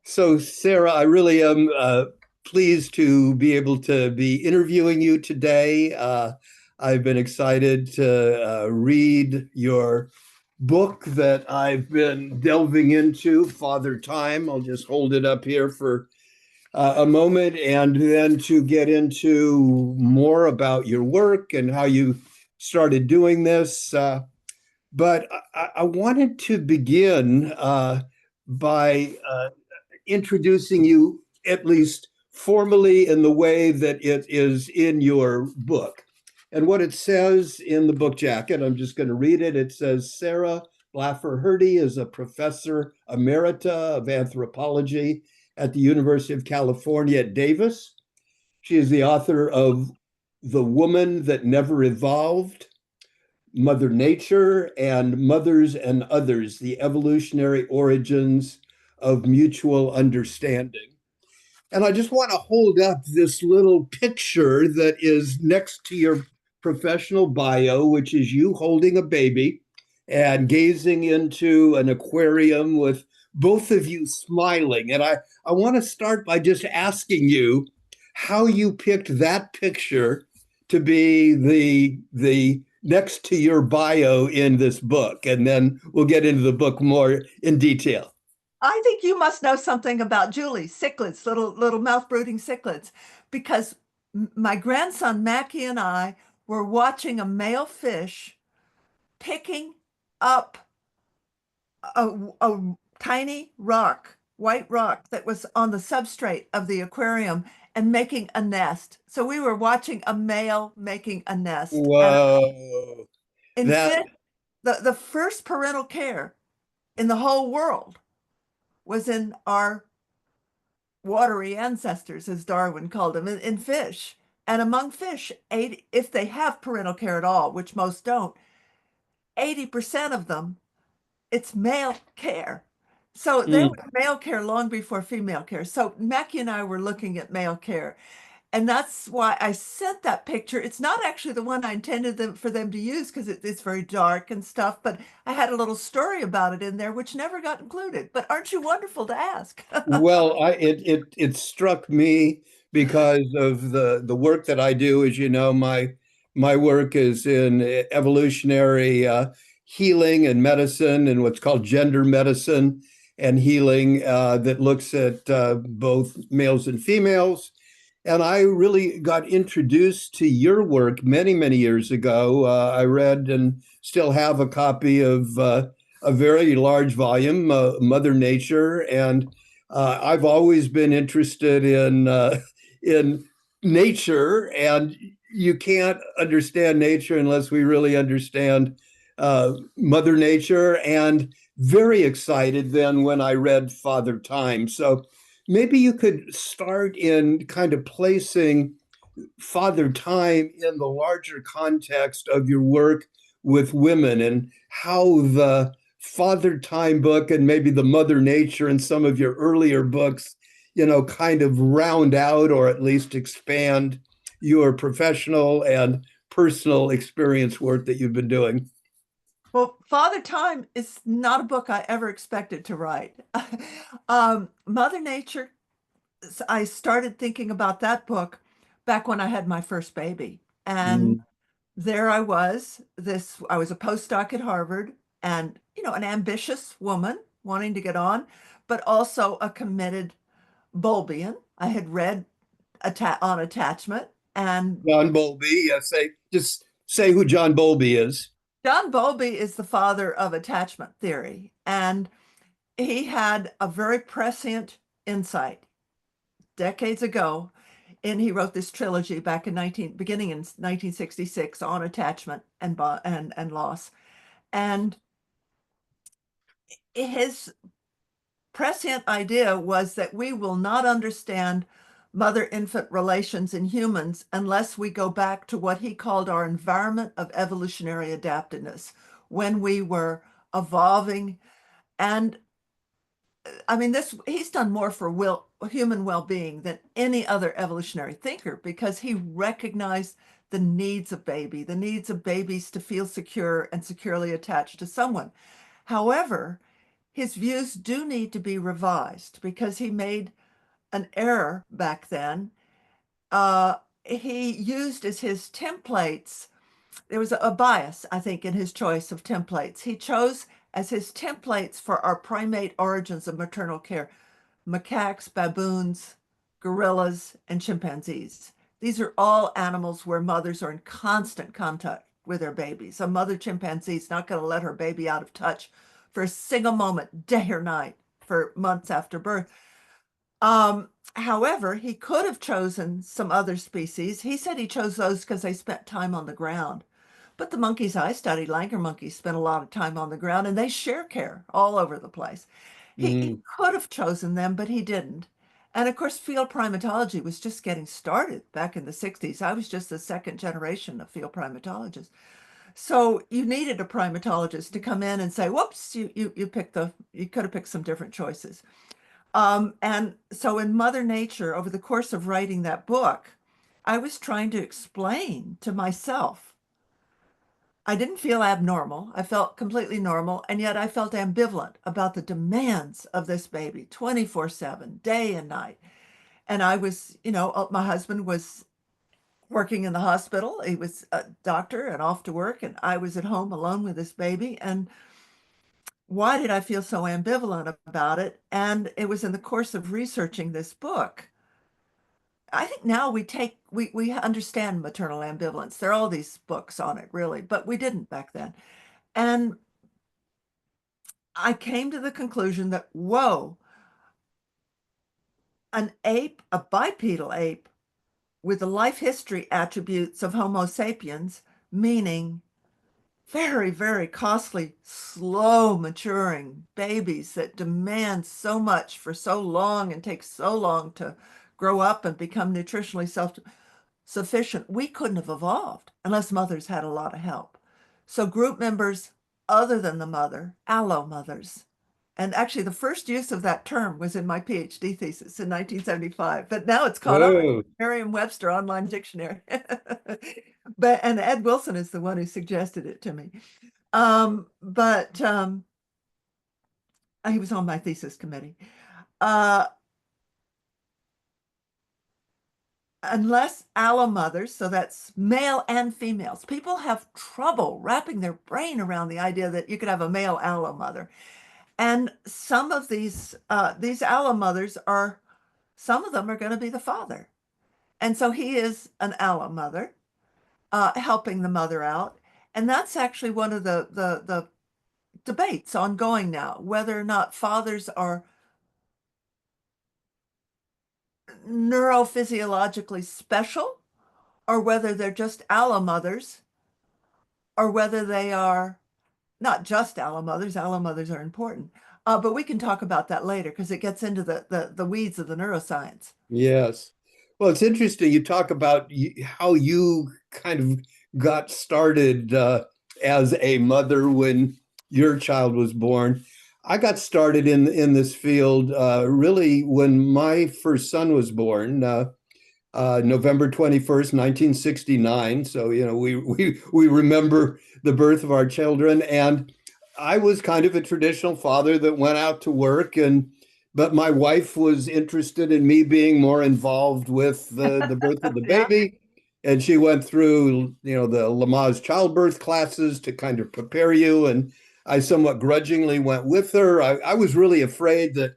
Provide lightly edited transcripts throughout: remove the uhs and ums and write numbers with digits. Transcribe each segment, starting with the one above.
So, Sarah, I really am pleased to be able to be interviewing you today. I've been excited to read your book that I've been delving into, Father Time. I'll just hold it up here for a moment and then to get into more about your work and how you started doing this. But I wanted to begin by introducing you, at least formally, in the way that it is in your book. And what it says in the book jacket, I'm just going to read it. It says Sarah Blaffer Hrdy is a professor emerita of anthropology at the University of California at Davis. She is the author of The Woman That Never Evolved, Mother Nature, and Mothers and Others, the Evolutionary Origins of Mutual Understanding. And I just want to hold up this little picture that is next to your professional bio, which is you holding a baby and gazing into an aquarium with both of you smiling. And I want to start by just asking you how you picked that picture to be the next to your bio in this book. And then we'll get into the book more in detail. I think you must know something about Julie, cichlids, little mouth brooding cichlids, because my grandson Mackie and I were watching a male fish picking up a tiny rock, white rock that was on the substrate of the aquarium and making a nest. So we were watching a male making a nest. And Whoa. in That fish, the first parental care in the whole world was in our watery ancestors, as Darwin called them, in fish. And among fish, 80, if they have parental care at all, which most don't, 80% of them, it's male care. So there mm, was male care long before female care. So Mackie and I were looking at male care. And that's why I sent that picture. It's not actually the one I intended for them to use because it's very dark and stuff, but I had a little story about it in there, which never got included. But aren't you wonderful to ask? well, it struck me because of the work that I do. As you know, my work is in evolutionary healing and medicine and what's called gender medicine and healing that looks at both males and females. And I really got introduced to your work many, many years ago. I read and still have a copy of a very large volume, Mother Nature, and I've always been interested in nature, and you can't understand nature unless we really understand Mother Nature. And very excited then when I read Father Time. So maybe you could start in kind of placing Father Time in the larger context of your work with women and how the Father Time book and maybe the Mother Nature and some of your earlier books, kind of round out or at least expand your professional and personal experience work that you've been doing. Well, Father Time is not a book I ever expected to write. Mother Nature, I started thinking about that book back when I had my first baby. And Mm. there I was, I was a postdoc at Harvard and, an ambitious woman wanting to get on, but also a committed Bulbian. I had read on attachment, and John Bowlby, just say who John Bowlby is. John Bowlby is the father of attachment theory, and he had a very prescient insight decades ago. And he wrote this trilogy back beginning in 1966 on attachment and loss. And his prescient idea was that we will not understand mother-infant relations in humans unless we go back to what he called our environment of evolutionary adaptiveness, when we were evolving. And I mean, he's done more for human well-being than any other evolutionary thinker, because he recognized the needs of babies to feel secure and securely attached to someone. However, his views do need to be revised because he made an error back then. He used as his templates, there was a bias, I think, in his choice of templates. He chose as his templates for our primate origins of maternal care macaques, baboons, gorillas, and chimpanzees. These are all animals where mothers are in constant contact with their babies. A mother chimpanzee is not going to let her baby out of touch for a single moment, day or night, for months after birth. However, he could have chosen some other species. He said he chose those because they spent time on the ground. But the monkeys I studied, langur monkeys, spent a lot of time on the ground and they share care all over the place. He Mm, could have chosen them, but he didn't. And of course, field primatology was just getting started back in the 60s. I was just the second generation of field primatologists. So you needed a primatologist to come in and say, whoops, you could have picked some different choices. And so in Mother Nature, over the course of writing that book, I was trying to explain to myself. I didn't feel abnormal. I felt completely normal. And yet I felt ambivalent about the demands of this baby 24/7, day and night. And I was, my husband was working in the hospital. He was a doctor and off to work. And I was at home alone with this baby. And why did I feel so ambivalent about it? And it was in the course of researching this book. I think now we understand maternal ambivalence. There are all these books on it, really, but we didn't back then. And I came to the conclusion that, whoa, an ape, a bipedal ape with the life history attributes of Homo sapiens, meaning very, very costly, slow maturing babies that demand so much for so long and take so long to grow up and become nutritionally self-sufficient. We couldn't have evolved unless mothers had a lot of help. So group members other than the mother, allo mothers. And actually, the first use of that term was in my PhD thesis in 1975, but now it's caught on whoa. Merriam-Webster Online Dictionary. And Ed Wilson is the one who suggested it to me. But he was on my thesis committee. Uh, unless allo mothers, so that's male and females, people have trouble wrapping their brain around the idea that you could have a male allo mother. And some of these allo mothers are, some of them are going to be the father. And so he is an allo mother, helping the mother out. And that's actually one of the debates ongoing now, whether or not fathers are neurophysiologically special or whether they're just allo mothers or whether they are not just allo mothers. Allo mothers are important. But we can talk about that later because it gets into the weeds of the neuroscience. Yes. Well, it's interesting. You talk about how you kind of got started as a mother when your child was born. I got started in this field really when my first son was born, November 21st, 1969. So, we remember the birth of our children. And I was kind of a traditional father that went out to work but my wife was interested in me being more involved with the birth of the Yeah. baby. And she went through, the Lamaze childbirth classes to kind of prepare you. And I somewhat grudgingly went with her. I was really afraid that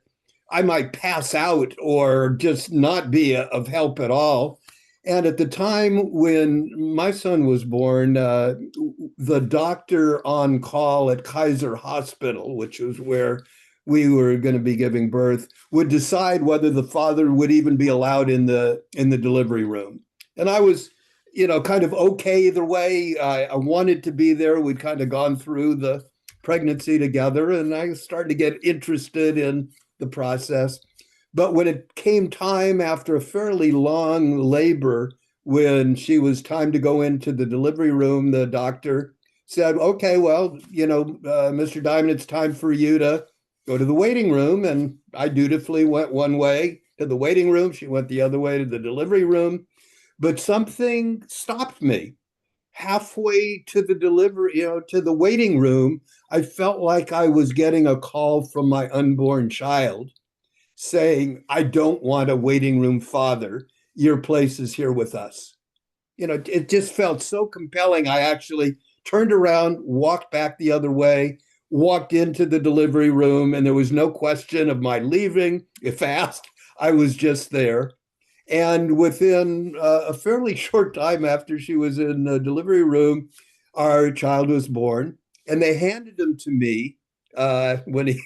I might pass out or just not be of help at all. And at the time when my son was born, the doctor on call at Kaiser Hospital, which was where we were going to be giving birth, would decide whether the father would even be allowed in the delivery room. And I was, kind of okay either way. I wanted to be there. We'd kind of gone through the pregnancy together, and I started to get interested in the process. But when it came time after a fairly long labor, when she was time to go into the delivery room, the doctor said, okay, well, Mr. Diamond, it's time for you to go to the waiting room. And I dutifully went one way to the waiting room. She went the other way to the delivery room. But something stopped me. halfway to the delivery, to the waiting room, I felt like I was getting a call from my unborn child saying, I don't want a waiting room father. Your place is here with us. It just felt so compelling. I actually turned around, walked back the other way, walked into the delivery room, and there was no question of my leaving. If asked, I was just there. And within a fairly short time after she was in the delivery room, our child was born, and they handed him to me when he,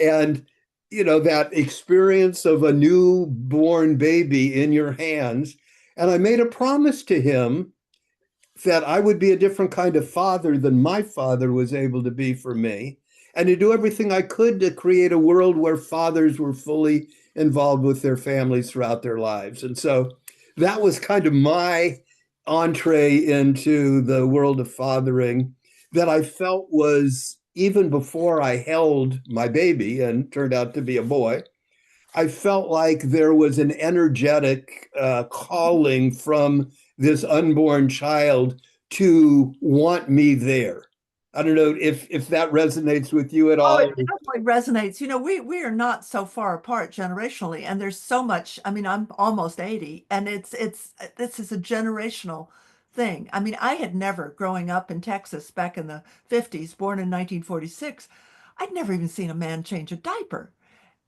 and that experience of a newborn baby in your hands. And I made a promise to him that I would be a different kind of father than my father was able to be for me, and to do everything I could to create a world where fathers were fully involved with their families throughout their lives. And so that was kind of my entree into the world of fathering that I felt was even before I held my baby and turned out to be a boy. I felt like there was an energetic calling from this unborn child to want me there. I don't know if that resonates with you at Oh, all. it definitely resonates. We are not so far apart generationally, and there's so much. I mean, I'm almost 80, and it's this is a generational thing. I mean, I had never, growing up in Texas back in the 50s, born in 1946, I'd never even seen a man change a diaper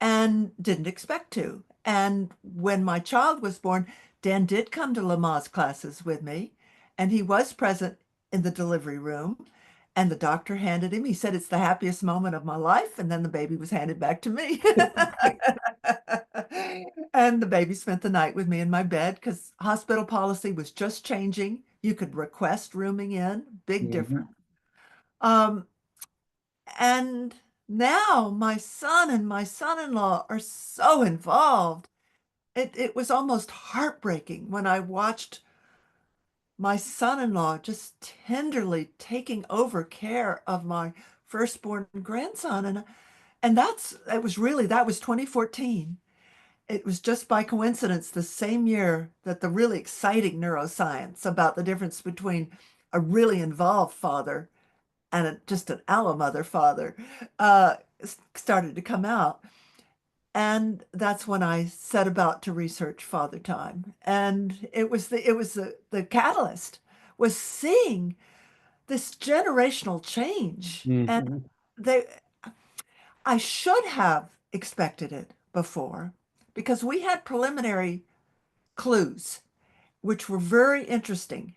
and didn't expect to. And when my child was born, Dan did come to Lamaze classes with me, and he was present in the delivery room. And the doctor handed him, he said, it's the happiest moment of my life. And then the baby was handed back to me. And the baby spent the night with me in my bed because hospital policy was just changing. You could request rooming in, big difference. Mhm. Um, and now my son and my son-in-law are so involved. It was almost heartbreaking when I watched my son-in-law just tenderly taking over care of my firstborn grandson. And that was 2014. It was just by coincidence the same year that the really exciting neuroscience about the difference between a really involved father and just an allo mother father uh, started to come out. And that's when I set about to research Father Time. And it was the catalyst was seeing this generational change. And Mhm. they I should have expected it before because we had preliminary clues, which were very interesting.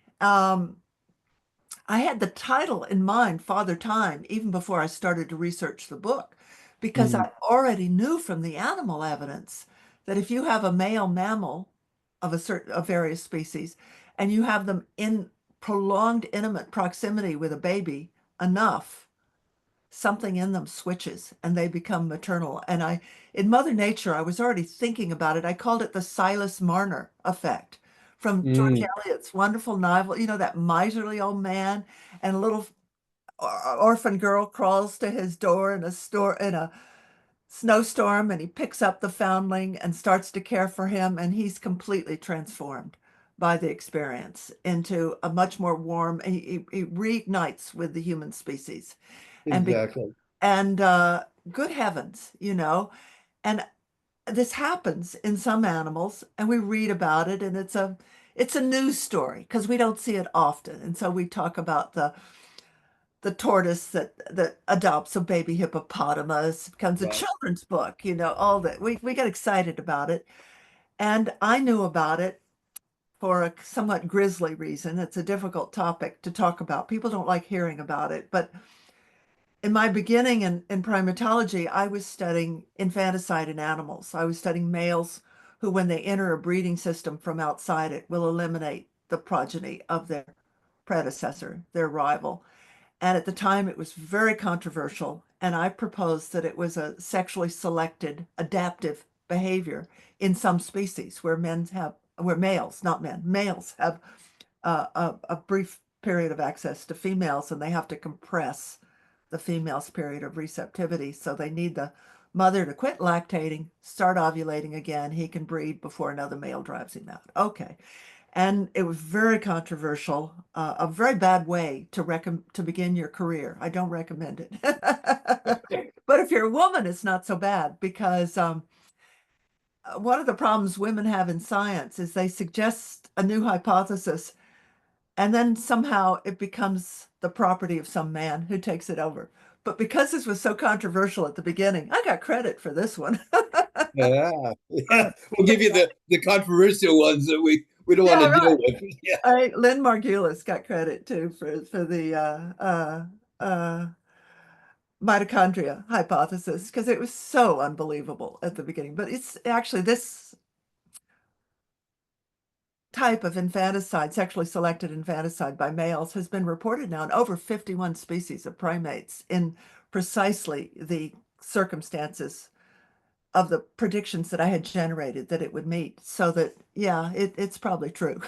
I had the title in mind, Father Time, even before I started to research the book, because Mhm. I already knew from the animal evidence that if you have a male mammal of various species and you have them in prolonged intimate proximity with a baby enough, something in them switches and they become maternal. And in Mother Nature, I was already thinking about it. I called it the Silas Marner effect from George Mhm. Eliot's wonderful novel, that miserly old man and a little orphan girl crawls to his door in a snowstorm, and he picks up the foundling and starts to care for him, and he's completely transformed by the experience into a much more warm, and he reignites with the human species and be, Exactly. and good heavens, and this happens in some animals, and we read about it, and it's a news story because we don't see it often, and so we talk about the tortoise that adopts a baby hippopotamus, becomes a Right. children's book, all that. We get excited about it. And I knew about it for a somewhat grisly reason. It's a difficult topic to talk about. People don't like hearing about it. But in my beginning in primatology, I was studying infanticide in animals. I was studying males who, when they enter a breeding system from outside it, will eliminate the progeny of their predecessor, their rival. And at the time, it was very controversial. And I proposed that it was a sexually selected adaptive behavior in some species where males, not men, males have a brief period of access to females and they have to compress the female's period of receptivity. So they need the mother to quit lactating, start ovulating again. He can breed before another male drives him out. Okay. And it was very controversial, a very bad way to begin your career. I don't recommend it. But if you're a woman, it's not so bad because one of the problems women have in science is they suggest a new hypothesis and then somehow it becomes the property of some man who takes it over. But because this was so controversial at the beginning, I got credit for this one. Yeah, Uh, yeah. We'll give you the controversial ones that we don't want yeah, to deal right. with. Yeah, Lynn Margulis got credit too for the mitochondria hypothesis because it was so unbelievable at the beginning. But it's actually this type of infanticide, sexually selected infanticide by males, has been reported now in over 51 species of primates in precisely the circumstances of the predictions that I had generated that it would meet. So that, yeah, it's probably true.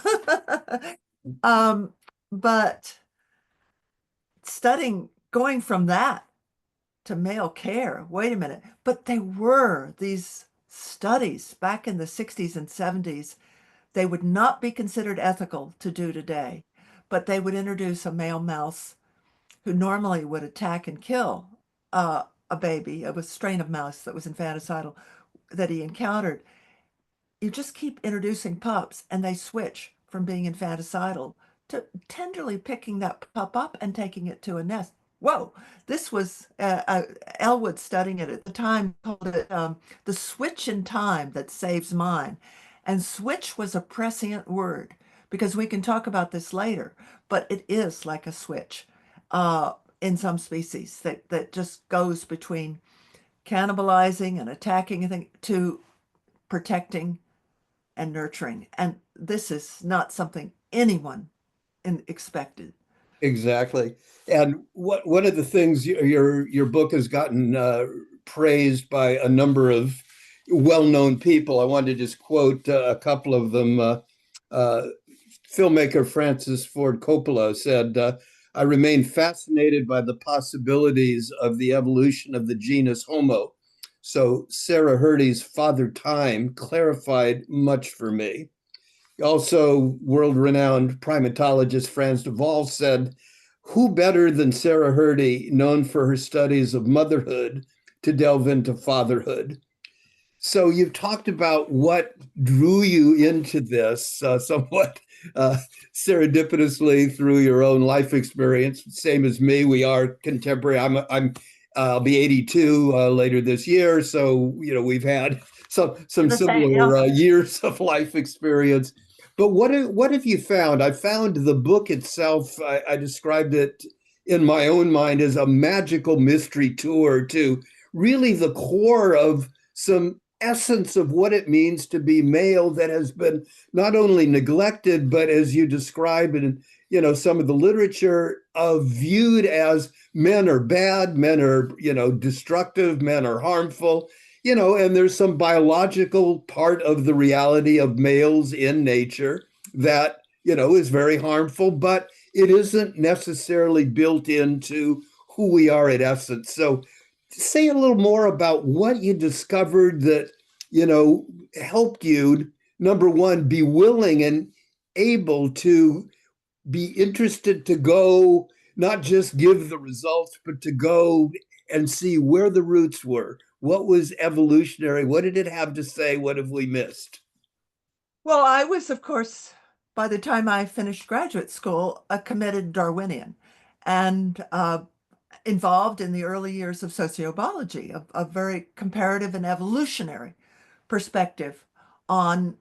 um, but studying, going from that to male care, wait a minute, but they were these studies back in the 60s and 70s. They would not be considered ethical to do today, but they would introduce a male mouse who normally would attack and kill a baby of a strain of mouse that was infanticidal that he encountered. You just keep introducing pups and they switch from being infanticidal to tenderly picking that pup up and taking it to a nest. Whoa, this was Elwood studying it at the time, called it the switch in time that saves mine. And switch was a prescient word because we can talk about this later, but it is like a switch in some species that just goes between cannibalizing and attacking a thing to protecting and nurturing. And this is not something anyone expected. exactly. And what one of the things your book has gotten praised by a number of well-known people. I wanted to just quote a couple of them. Uh, Filmmaker Francis Ford Coppola said, I remain fascinated by the possibilities of the evolution of the genus Homo. So Sarah Hrdy's Father Time clarified much for me. Also, world-renowned primatologist Frans de Waal said, who better than Sarah Hrdy, known for her studies of motherhood, to delve into fatherhood? So you've talked about what drew you into this somewhat uh, serendipitously through your own life experience. Same as me, we are contemporary. I'll be 82 later this year, so you know we've had some The same, yeah. similar years of life experience. But what have you found? I found the book itself. I described it in my own mind as a magical mystery tour to really the core of some essence of what it means to be male that has been not only neglected, but as you describe in some of the literature, viewed as men are bad, men are destructive, men are harmful. And there's some biological part of the reality of males in nature that is very harmful, but it isn't necessarily built into who we are at essence. So say a little more about what you discovered that helped you, number one, be willing and able to be interested to go, not just give the results, but to go and see where the roots were. What was evolutionary? What did it have to say? What have we missed? Well, I was, of course, by the time I finished graduate school, a committed Darwinian and involved in the early years of sociobiology, a very comparative and evolutionary perspective on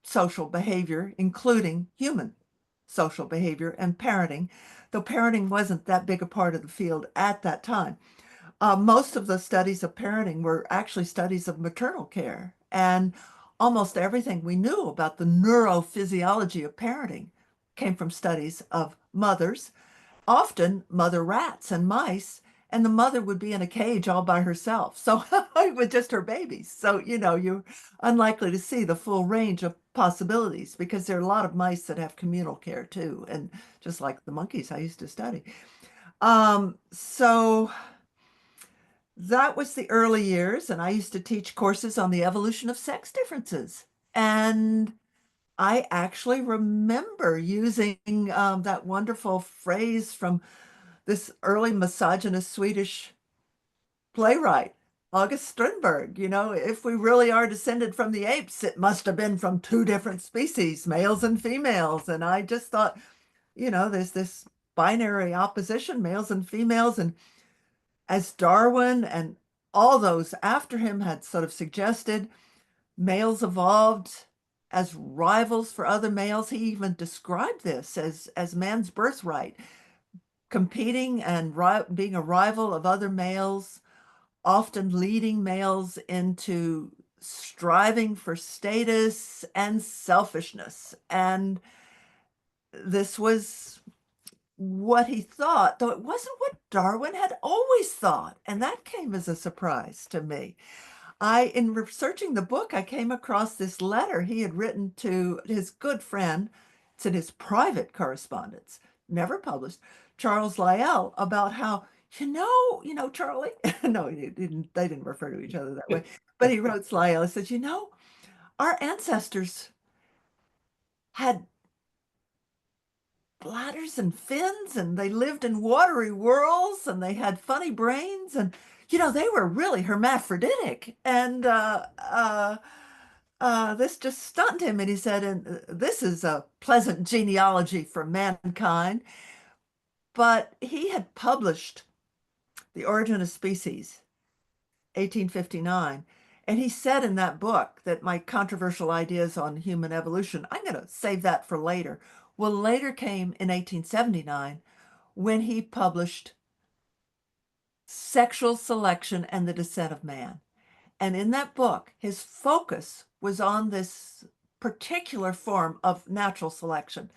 social behavior, including human social behavior and parenting, though parenting wasn't that big a part of the field at that time. Most of the studies of parenting were actually studies of maternal care, and almost everything we knew about the neurophysiology of parenting came from studies of mothers, often mother rats and mice, and the mother would be in a cage all by herself. So with just her babies. So, you're unlikely to see the full range of possibilities because there are a lot of mice that have communal care too. And just like the monkeys I used to study. So that was the early years. And I used to teach courses on the evolution of sex differences. And I actually remember using that wonderful phrase from this early misogynist Swedish playwright, August Strindberg. If we really are descended from the apes, it must have been from two different species, males and females. And I just thought, there's this binary opposition, males and females. And as Darwin and all those after him had sort of suggested, males evolved as rivals for other males. He even described this as man's birthright, competing and being a rival of other males, often leading males into striving for status and selfishness. And this was what he thought, though it wasn't what Darwin had always thought. And that came as a surprise to me. In researching the book, I came across this letter he had written to his good friend. It's in his private correspondence, never published, Charles Lyell, about how, Charlie, no, they didn't refer to each other that way, but he wrote to Lyell, he said, our ancestors had bladders and fins, and they lived in watery worlds, and they had funny brains, and they were really hermaphroditic. And this just stunned him, and he said, "And this is a pleasant genealogy for mankind." But he had published *The Origin of Species*, 1859, and he said in that book that my controversial ideas on human evolution, I'm going to save that for later. Well, later came in 1879 when he published Sexual Selection and the Descent of Man. And in that book, his focus was on this particular form of natural selection.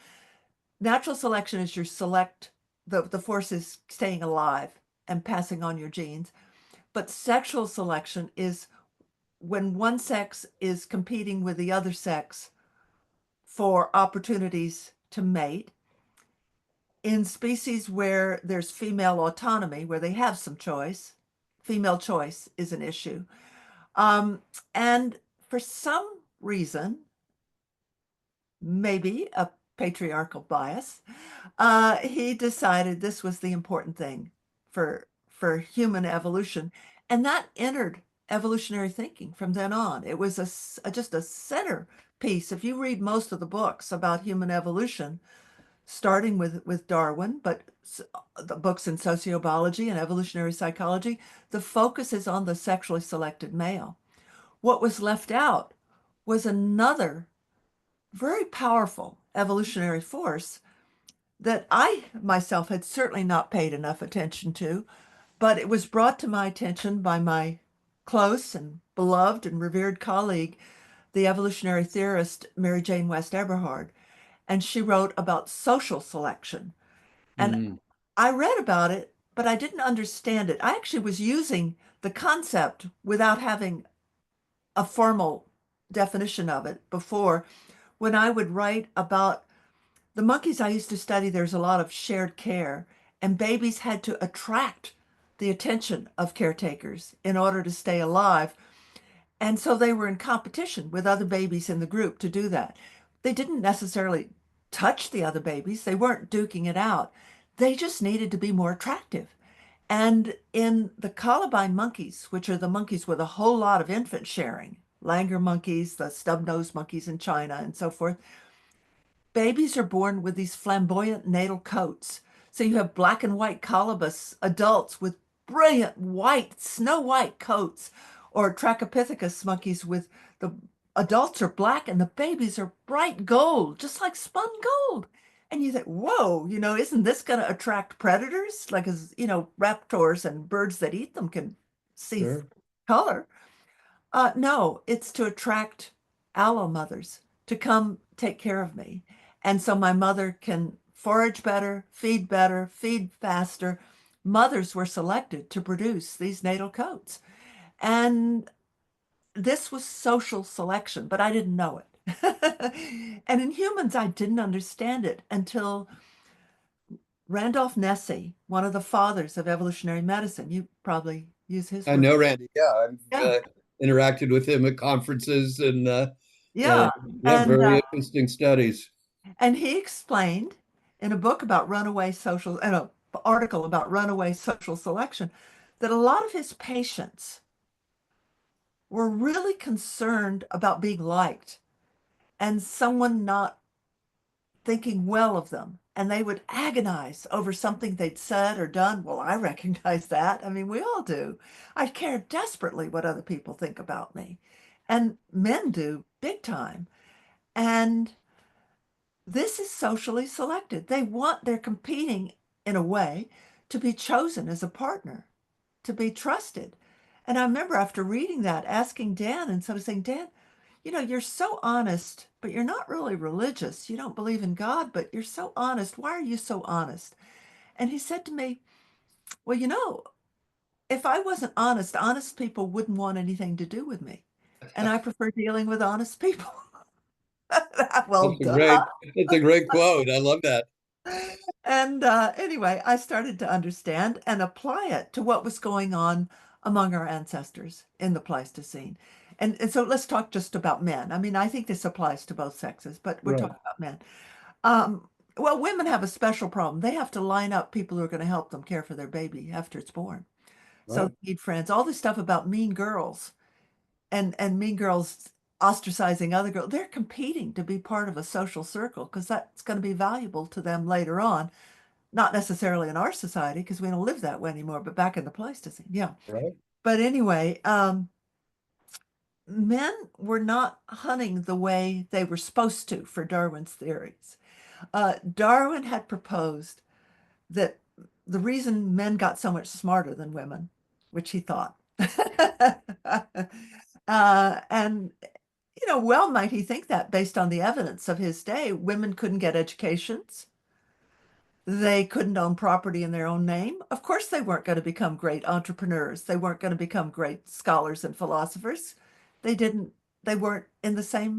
Natural selection is your select, the force is staying alive and passing on your genes. But sexual selection is when one sex is competing with the other sex for opportunities to mate. In species where there's female autonomy, where they have some choice, female choice is an issue. And for some reason, maybe a patriarchal bias, he decided this was the important thing for human evolution. And that entered evolutionary thinking from then on. It was just a centerpiece. If you read most of the books about human evolution, starting with Darwin, but the books in sociobiology and evolutionary psychology, the focus is on the sexually selected male. What was left out was another very powerful evolutionary force that I myself had certainly not paid enough attention to, but it was brought to my attention by my close and beloved and revered colleague, the evolutionary theorist Mary Jane West Eberhard. And she wrote about social selection. And Mm. I read about it, but I didn't understand it. I actually was using the concept without having a formal definition of it before. When I would write about the monkeys I used to study, there's a lot of shared care, and babies had to attract the attention of caretakers in order to stay alive. And so they were in competition with other babies in the group to do that. They didn't necessarily touch the other babies, they weren't duking it out. They just needed to be more attractive. And in the Columbine monkeys, which are the monkeys with a whole lot of infant sharing, Langer monkeys, the stub-nosed monkeys in China, and so forth, babies are born with these flamboyant natal coats. So you have black and white colobus adults with brilliant white, snow white coats, or Trachypithecus monkeys with the adults are black and the babies are bright gold, just like spun gold. And you think, whoa, isn't this going to attract predators? Like, as raptors and birds that eat them can see Sure. color. No, it's to attract allo mothers to come take care of me. And so my mother can forage better, feed faster. Mothers were selected to produce these natal coats. And this was social selection, but I didn't know it. And in humans, I didn't understand it until Randolph Nesse, one of the fathers of evolutionary medicine. You probably use his I work. know Randy. Yeah, I've Yeah. interacted with him at conferences and Yeah, Yeah. yeah, And very interesting studies. he explained in a book about runaway social, in an article about runaway social selection, that a lot of his patients were really concerned about being liked and someone not thinking well of them. And they would agonize over something they'd said or done. Well, I recognize that. I mean, we all do. I care desperately what other people think about me. And men do big time. And this is socially selected. They're competing in a way to be chosen as a partner, to be trusted. And I remember after reading that, asking Dan, and so saying, Dan, you're so honest, but you're not really religious. You don't believe in God, but you're so honest. Why are you so honest? And he said to me, well, if I wasn't honest, honest people wouldn't want anything to do with me. And I prefer dealing with honest people. Well, duh. That's a great quote. I love that. And anyway, I started to understand and apply it to what was going on among our ancestors in the Pleistocene. And so let's talk just about men. I mean, I think this applies to both sexes, but we're Right, talking about men. Um, well, women have a special problem. They have to line up people who are going to help them care for their baby after it's born. So right, they need friends. All this stuff about mean girls and mean girls ostracizing other girls, they're competing to be part of a social circle because that's going to be valuable to them later on. Not necessarily in our society because we don't live that way anymore, but back in the Pleistocene, yeah. right. But anyway, men were not hunting the way they were supposed to for Darwin's theories. Darwin had proposed that the reason men got so much smarter than women, which he thought, and well, might he think that based on the evidence of his day, women couldn't get educations. They couldn't own property in their own name. Of course, they weren't going to become great entrepreneurs. They weren't going to become great scholars and philosophers. They didn't, they weren't in the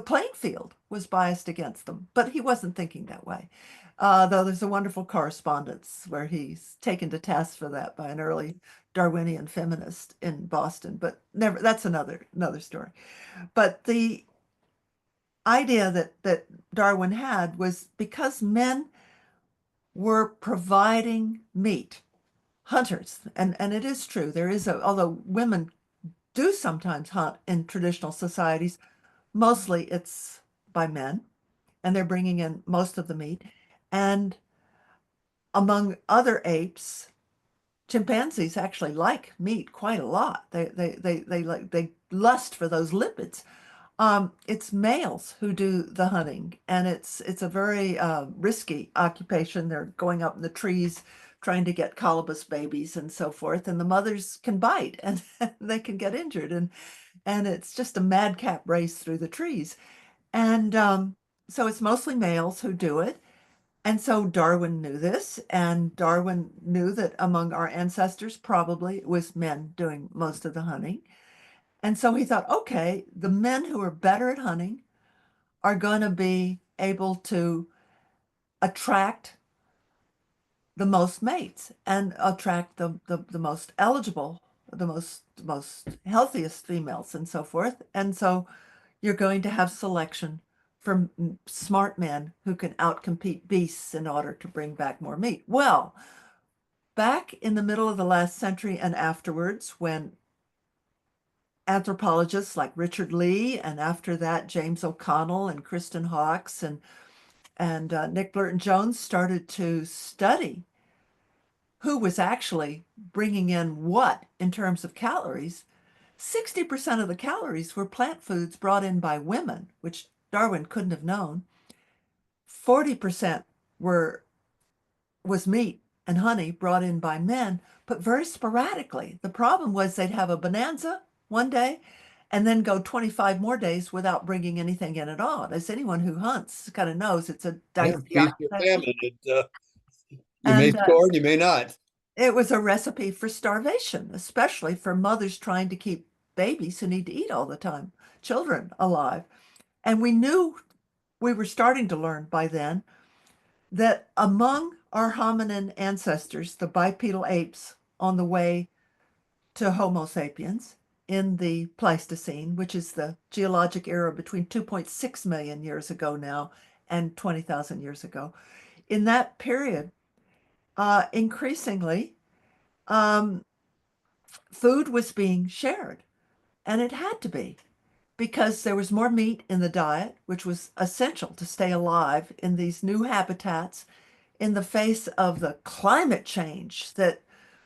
playing field was biased against them. But he wasn't thinking that way. Though there's a wonderful correspondence where he's taken to task for that by an early Darwinian feminist in Boston. But never, that's another story. But the idea that Darwin had was because men were providing meat, hunters. And it is true, although women do sometimes hunt in traditional societies, mostly it's by men, and they're bringing in most of the meat. And among other apes, chimpanzees actually like meat quite a lot. They lust for those lipids. It's males who do the hunting, and it's a very risky occupation. They're going up in the trees trying to get colobus babies and so forth, and the mothers can bite and they can get injured, and it's just a madcap race through the trees. And so it's mostly males who do it. And so Darwin knew this, and Darwin knew that among our ancestors, probably it was men doing most of the hunting. And so he thought, okay, the men who are better at hunting are going to be able to attract the most mates and attract the most eligible, the most healthiest females and so forth. And so you're going to have selection from smart men who can outcompete beasts in order to bring back more meat. Well, back in the middle of the last century and afterwards, when anthropologists like Richard Lee, and after that James O'Connell and Kristen Hawkes and Nick Burton Jones started to study who was actually bringing in what in terms of calories. 60% of the calories were plant foods brought in by women, which Darwin couldn't have known. 40% were was meat and honey brought in by men, but very sporadically. The problem was they'd have a bonanza one day and then go 25 more days without bringing anything in at all. As anyone who hunts kind of knows, it's a Yeah, dicey feast or occupation. famine. You may And score and you may not. it was a recipe for starvation, especially for mothers trying to keep babies who need to eat all the time, children alive. And we were starting to learn by then that among our hominin ancestors, the bipedal apes on the way to Homo sapiens in the Pleistocene, which is the geologic era between 2.6 million years ago now and 20,000 years ago. In that period, increasingly, um, food was being shared, and it had to be because there was more meat in the diet, which was essential to stay alive in these new habitats in the face of the climate change that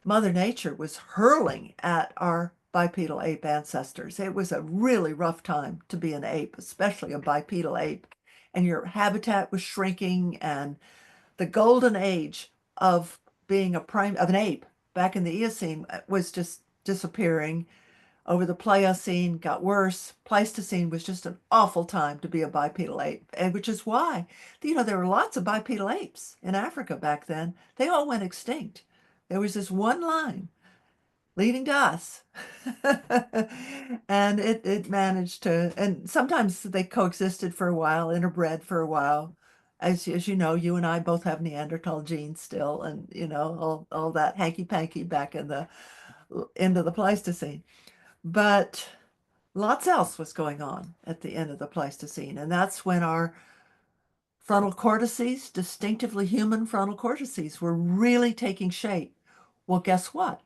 Mother Nature was hurling at our bipedal ape ancestors. It was a really rough time to be an ape, especially a bipedal ape. And your habitat was shrinking, and the golden age of being of an ape back in the Eocene was just disappearing. Over the Pliocene got worse. Pleistocene was just an awful time to be a bipedal ape, and which is why, there were lots of bipedal apes in Africa back then. They all went extinct. There was this one line leading to us. And it managed to, and sometimes they coexisted for a while, interbred for a while. As you know, you and I both have Neanderthal genes still, and all that hanky-panky back in the end of the Pleistocene. But lots else was going on at the end of the Pleistocene, and that's when our frontal cortices, distinctively human frontal cortices, were really taking shape. Well, guess what?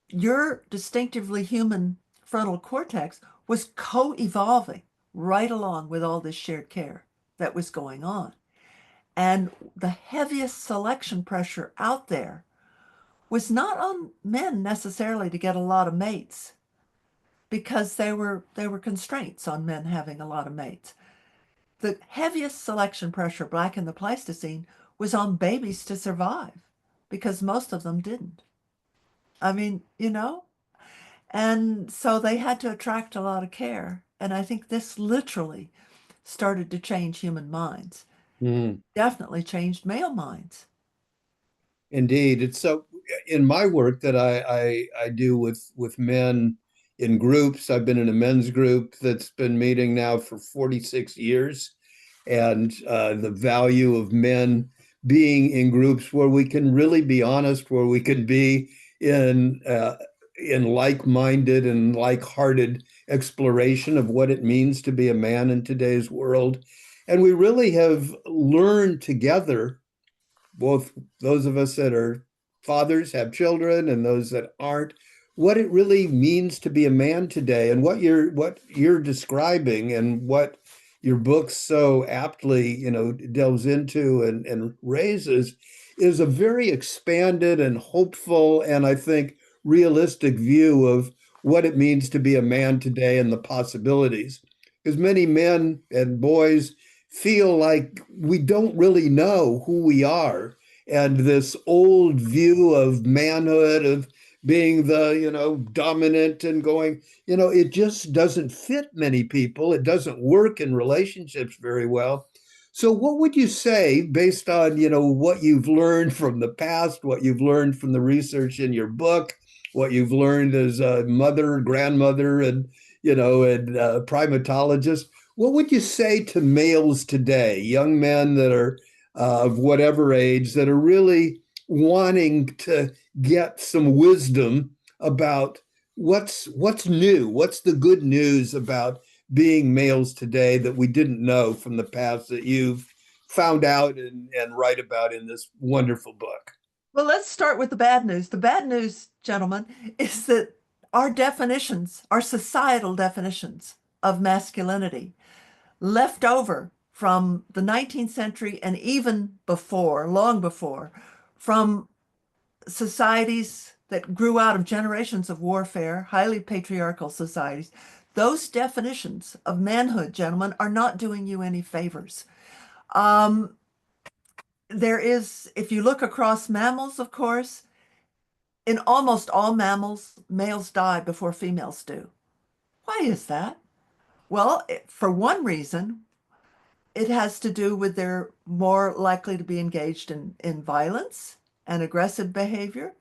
Your distinctively human frontal cortex was co-evolving right along with all this shared care that was going on. And the heaviest selection pressure out there was not on men necessarily to get a lot of mates, because there were constraints on men having a lot of mates. The heaviest selection pressure back in the Pleistocene was on babies to survive, because most of them didn't. I mean, and so they had to attract a lot of care. And I think this literally started to change human minds. Mm. Definitely changed male minds. Indeed. It's so in my work that I do with men in groups. I've been in a men's group that's been meeting now for 46 years, and the value of men being in groups where we can really be honest, where we can be in like-minded and like-hearted exploration of what it means to be a man in today's world. And we really have learned together, both those of us that are fathers, have children, and those that aren't, what it really means to be a man today, and what you're describing, and what your book so aptly, delves into and raises, is a very expanded and hopeful, and I think realistic view of what it means to be a man today and the possibilities. Because many men and boys feel like we don't really know who we are. And this old view of manhood, of being the, dominant and going, it just doesn't fit many people. It doesn't work in relationships very well. So what would you say, based on, what you've learned from the past, what you've learned from the research in your book, what you've learned as a mother, grandmother, and primatologist, what would you say to males today, young men that are of whatever age, that are really wanting to get some wisdom about what's new, what's the good news about being males today that we didn't know from the past, that you've found out and write about in this wonderful book? Well, let's start with the bad news. The bad news, gentlemen, is that our definitions, our societal definitions of masculinity, left over from the 19th century and even before, long before, from societies that grew out of generations of warfare, highly patriarchal societies. Those definitions of manhood, gentlemen, are not doing you any favors. Um, there is, if you look across mammals, of course, in almost all mammals, males die before females do. Why is that? Well, for one reason, it has to do with they're more likely to be engaged in violence and aggressive behavior,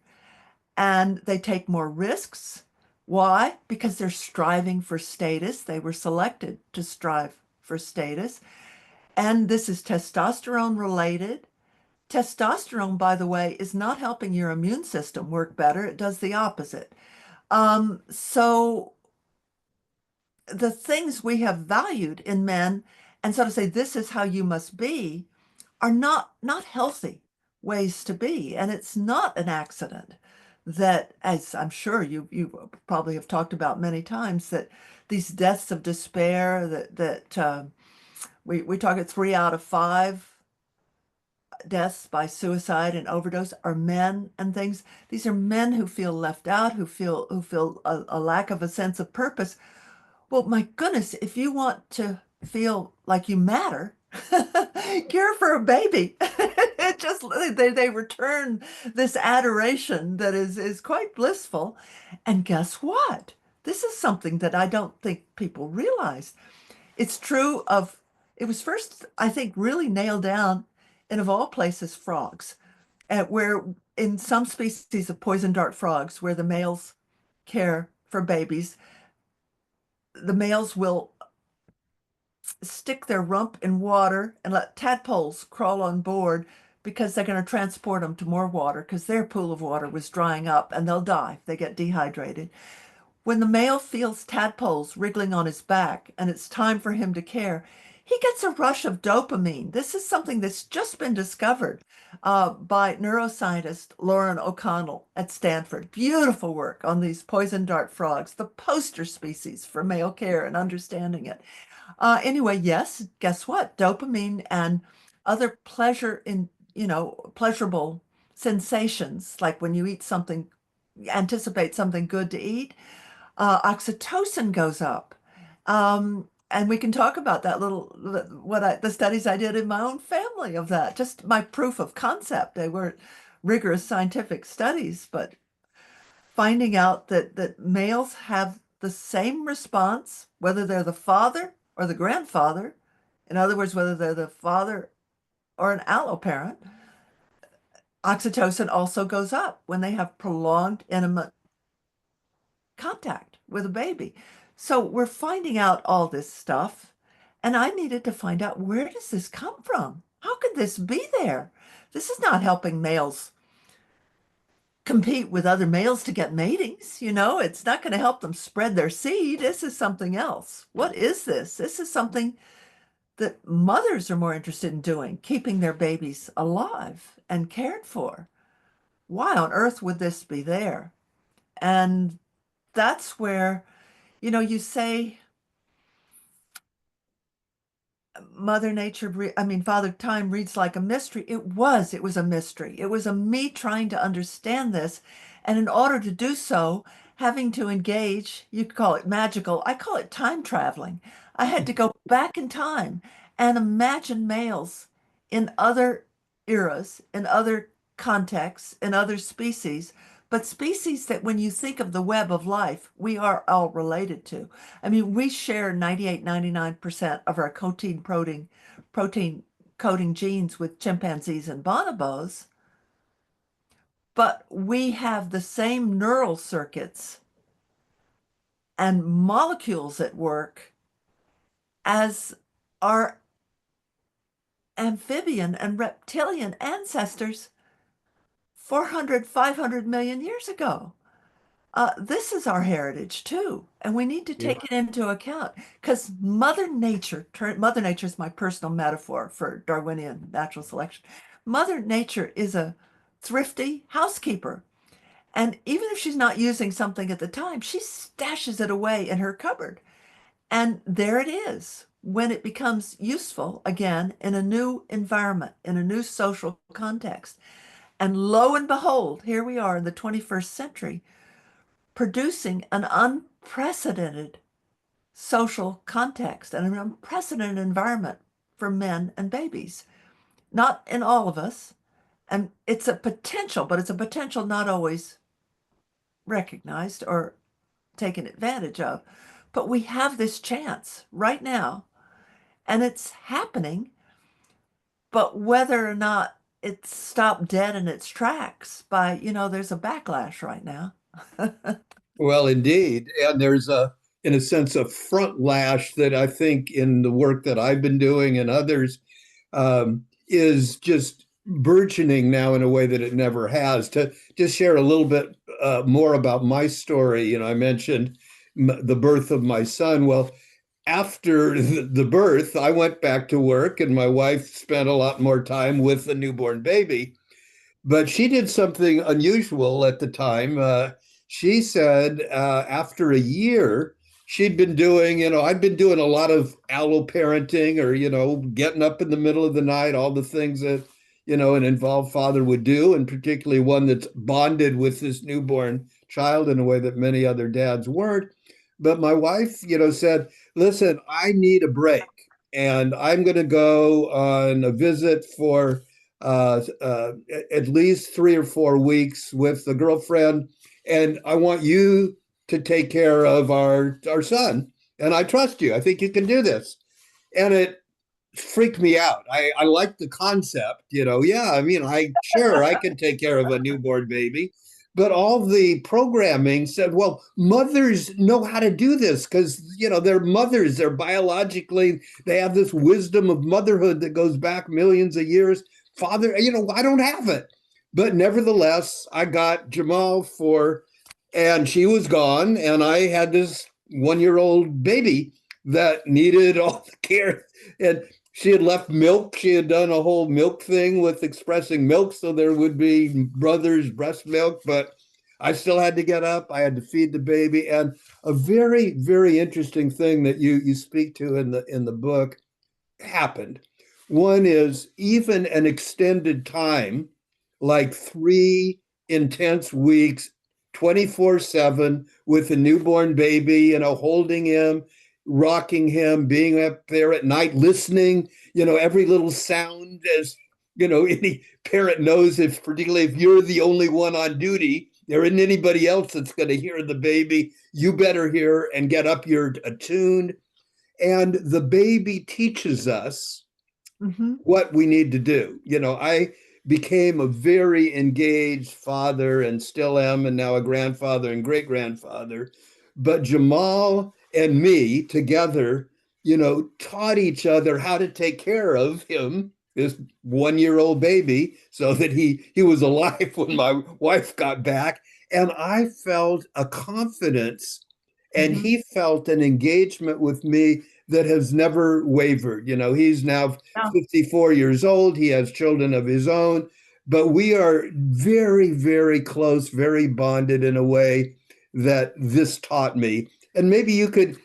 and they take more risks. Why? Because they're striving for status. They were selected to strive for status. And this is testosterone related. Testosterone, by the way, is not helping your immune system work better. It does the opposite. So the things we have valued in men, and so to say, this is how you must be, are not healthy ways to be. And it's not an accident that, as I'm sure you probably have talked about many times, that these deaths of despair that we talk at 3 out of 5 deaths by suicide and overdose are men and things. These are men who feel left out, who feel a lack of a sense of purpose. Well, my goodness, if you want to feel like you matter, care for a baby. It just they return this adoration that is quite blissful. And guess what? This is something that I don't think people realize. It's true of, it was first, I think, really nailed down in, of all places, frogs, where in some species of poison dart frogs, where the males care for babies, the males will stick their rump in water and let tadpoles crawl on board because they're going to transport them to more water because their pool of water was drying up and they'll die. They get dehydrated. When the male feels tadpoles wriggling on his back and it's time for him to care, he gets a rush of dopamine. This is something that's just been discovered by neuroscientist Lauren O'Connell at Stanford. Beautiful work on these poison dart frogs, the poster species for male care and understanding it. Anyway, yes, guess what? Dopamine and other pleasure in, pleasurable sensations, like when you eat something, anticipate something good to eat, oxytocin goes up. And we can talk about that the studies I did in my own family of that, just my proof of concept. They weren't rigorous scientific studies, but finding out that males have the same response, whether they're the father or the grandfather. In other words, whether they're the father or an allo parent, oxytocin also goes up when they have prolonged intimate contact with a baby. So we're finding out all this stuff, and I needed to find out, where does this come from? How could this be there? This is not helping males compete with other males to get matings. It's not going to help them spread their seed. This is something else. What is this? This is something that mothers are more interested in doing, keeping their babies alive and cared for. Why on earth would this be there? And that's where, you say Mother Nature, Father Time reads like a mystery. It was a mystery. It was a me trying to understand this. And in order to do so, having to engage, you could call it magical, I call it time traveling. I had to go back in time and imagine males in other eras, in other contexts, in other species, but species that when you think of the web of life, we are all related to. We share 98, 99% of our protein coding genes with chimpanzees and bonobos, but we have the same neural circuits and molecules at work as our amphibian and reptilian ancestors 400, 500 million years ago. This is our heritage too, and we need to Yeah. take it into account because Mother Nature is my personal metaphor for Darwinian natural selection. Mother Nature is a thrifty housekeeper, and even if she's not using something at the time, she stashes it away in her cupboard, and there it is when it becomes useful again in a new environment, in a new social context. And lo and behold, here we are in the 21st century producing an unprecedented social context and an unprecedented environment for men and babies. Not in all of us. And it's a potential, but it's a potential not always recognized or taken advantage of. But we have this chance right now, and it's happening. But whether or not it's stopped dead in its tracks by, there's a backlash right now. Well, indeed. And there's in a sense, a front lash that I think in the work that I've been doing and others is just burgeoning now in a way that it never has. To just share a little bit more about my story, I mentioned the birth of my son. Well, after the birth, I went back to work, and my wife spent a lot more time with the newborn baby. But she did something unusual at the time. She said after a year, she'd been doing, I'd been doing a lot of allo parenting, or, getting up in the middle of the night, all the things that, an involved father would do, and particularly one that's bonded with this newborn child in a way that many other dads weren't. But my wife, said, listen, I need a break, and I'm going to go on a visit for at least 3 or 4 weeks with the girlfriend, and I want you to take care of our son. And I trust you. I think you can do this. And it freaked me out. I like the concept, Yeah, I mean, I can take care of a newborn baby. But all the programming said, well, mothers know how to do this because, they're mothers. They're biologically, they have this wisdom of motherhood that goes back millions of years. Father, I don't have it. But nevertheless, I got Jamal and she was gone. And I had this 1-year-old baby that needed all the care. And she had left milk. She had done a whole milk thing with expressing milk, so there would be brother's breast milk, but I still had to get up. I had to feed the baby. And a very, very interesting thing that you speak to in the book happened. One is even an extended time, like 3 intense weeks, 24/7 with a newborn baby, holding him, rocking him, being up there at night, listening, every little sound, as any parent knows, if particularly if you're the only one on duty, there isn't anybody else that's going to hear the baby. You better hear and get up, you're attuned. And the baby teaches us Mm-hmm. what we need to do. I became a very engaged father and still am, and now a grandfather and great grandfather. But Jamal and me together, taught each other how to take care of him, this 1-year-old baby, so that he was alive when my wife got back. And I felt a confidence, and Mm-hmm. he felt an engagement with me that has never wavered. He's now Yeah. 54 years old. He has children of his own, but we are very, very close, very bonded in a way that this taught me. And maybe you could,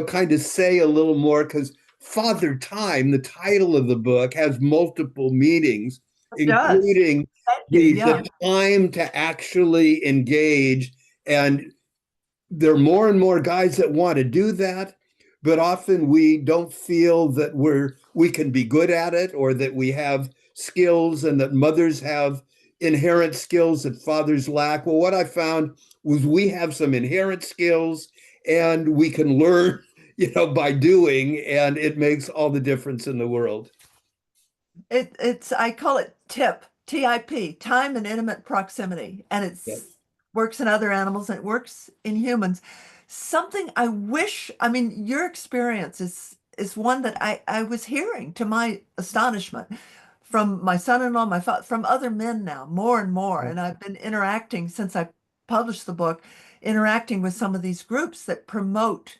kind of say a little more, because Father Time, the title of the book, has multiple meanings, It does. including Thank you. the Yeah. time to actually engage. And there are more and more guys that want to do that, but often we don't feel that we can be good at it, or that we have skills, and that mothers have inherent skills that fathers lack. Well, what I found was we have some inherent skills, and we can learn, by doing, and it makes all the difference in the world. It's I call it TIP, time and intimate proximity, and Yeah, it's works in other animals and it works in humans. Something I wish, I mean, your experience is one that I was hearing to my astonishment from my son-in-law, my father, from other men now, more and more. yeah, And I've been interacting since I published the book, interacting with some of these groups that promote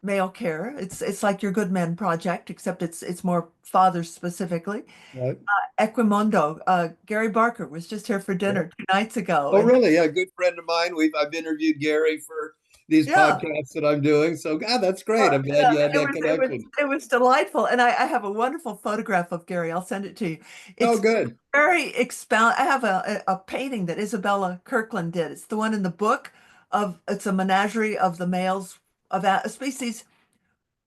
male care. It's like your Good Men Project, except it's more fathers specifically. right, Equimundo. Gary Barker was just here for yeah. dinner 2 nights ago, Oh, and really? Yeah, a good friend of mine. I've interviewed Gary for these yeah, podcasts that I'm doing. So, God, that's great. well, I'm glad you had it that was it was connection. it was delightful. And I have a wonderful photograph of Gary. I'll send it to you. Oh, It's good. very expound. I have a painting that Isabella Kirkland did. It's the one in the book of it's a menagerie of the males of a species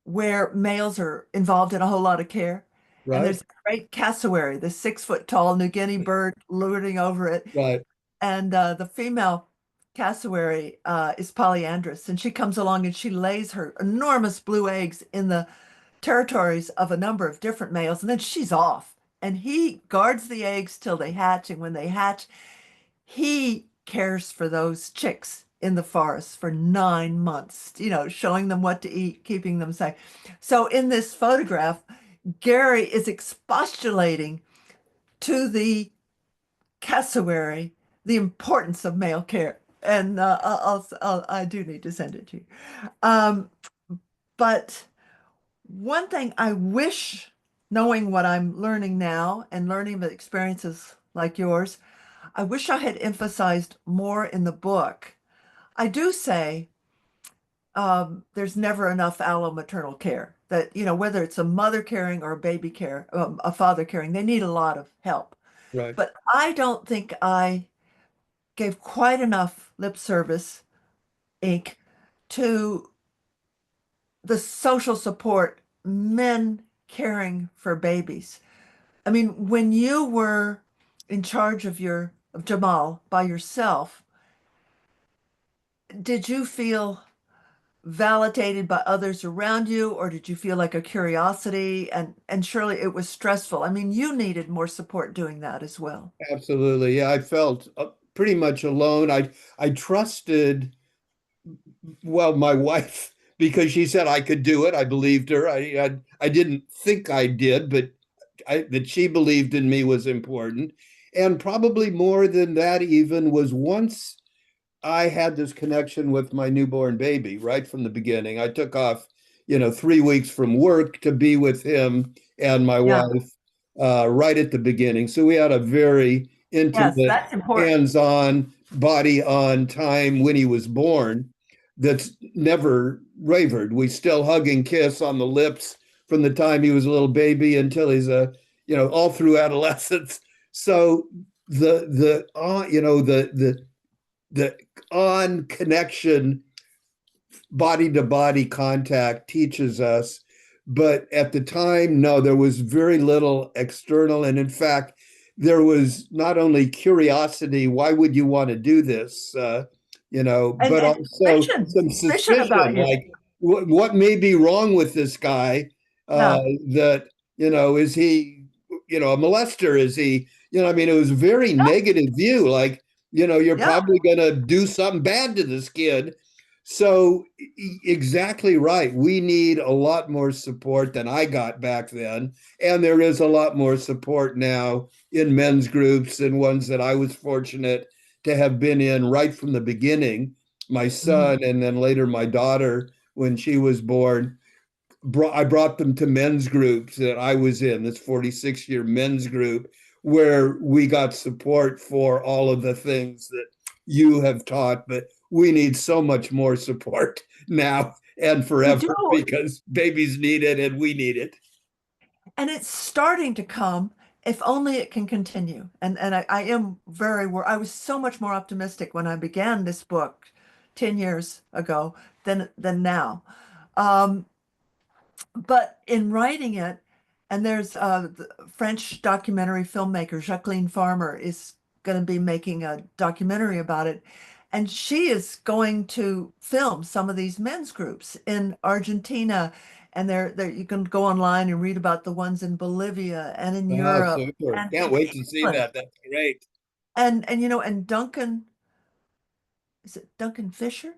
where males are involved in a whole lot of care. And Right, there's a great cassowary, the 6 foot tall New Guinea bird lording over it. right, And the female cassowary is polyandrous, and she comes along and she lays her enormous blue eggs in the territories of a number of different males, and then she's off. And he guards the eggs till they hatch, and when they hatch, he cares for those chicks in the forest for 9 months, showing them what to eat, keeping them safe. So in this photograph, Gary is expostulating to the cassowary the importance of male care. and I do need to send it to you. Um, but one thing I wish, knowing what I'm learning now and learning the experiences like yours, I wish I had emphasized more in the book. I do say there's never enough allo-maternal care. That, whether it's a mother caring or a baby care, a father caring, they need a lot of help. Right. But I don't think I gave quite enough lip service, ink, to the social support, men caring for babies. I mean, when you were in charge of Jamal by yourself, did you feel validated by others around you, or did you feel like a curiosity? And surely it was stressful. I mean, you needed more support doing that as well. Absolutely. Yeah, I felt pretty much alone. I trusted, well, my wife because she said I could do it. I believed her. I didn't think I did, but that she believed in me was important. And probably more than that, even was once I had this connection with my newborn baby right from the beginning. I took off, 3 weeks from work to be with him and my Yeah. wife right at the beginning. So we had a very Yes, intimate, that's important. hands-on, body-on time when he was born that's never wavered. We still hug and kiss on the lips from the time he was a little baby until he's all through adolescence. So the on connection, body to body contact teaches us. But at the time, no, there was very little external. And in fact, there was not only curiosity, why would you want to do this? And But also some suspicion about suspicion, you. like what may be wrong with this guy? Uh, Yeah. that, is he, a molester? Is he, I mean, it was a very negative view. Like, you're Yeah. probably going to do something bad to this kid. So, exactly right. We need a lot more support than I got back then. And there is a lot more support now in men's groups and ones that I was fortunate to have been in right from the beginning. My Mhm. son, and then later my daughter, when she was born, I brought them to men's groups that I was in, this 46-year men's group, where we got support for all of the things that you have taught. But we need so much more support now and We do. forever because babies need it and we need it. And it's starting to come, if only it can continue. And I am I was so much more optimistic when I began this book 10 years ago than now. Um, but in writing it, and there's the French documentary filmmaker Jacqueline Farmer is going to be making a documentary about it. And she is going to film some of these men's groups in Argentina. And you can go online and read about the ones in Bolivia and in Oh, Europe super. and Can't in wait to see England. that. That's great. And Duncan, is it Duncan Fisher?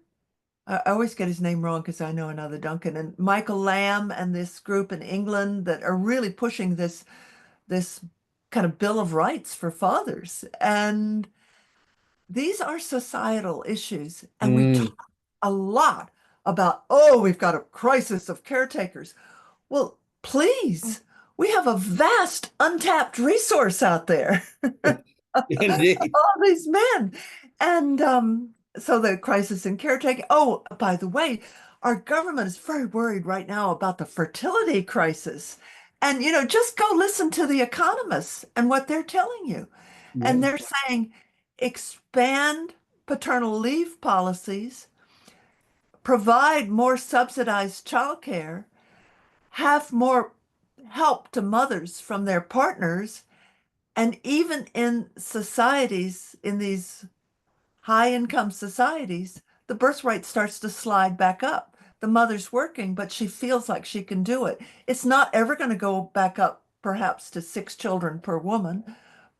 I always get his name wrong because I know another Duncan and Michael Lamb and this group in England that are really pushing this kind of Bill of Rights for fathers. And these are societal issues. And we Mm. talk a lot about, oh, we've got a crisis of caretakers. Well, please, we have a vast untapped resource out there. Indeed. All these men. And so the crisis in caretaking. Oh, by the way, our government is very worried right now about the fertility crisis. And, just go listen to the economists and what they're telling you. Yeah. And they're saying expand paternal leave policies, provide more subsidized childcare, have more help to mothers from their partners. And even in societies, in these high income societies, the birth rate starts to slide back up. The mother's working, but she feels like she can do it. It's not ever going to go back up, perhaps, to 6 children per woman,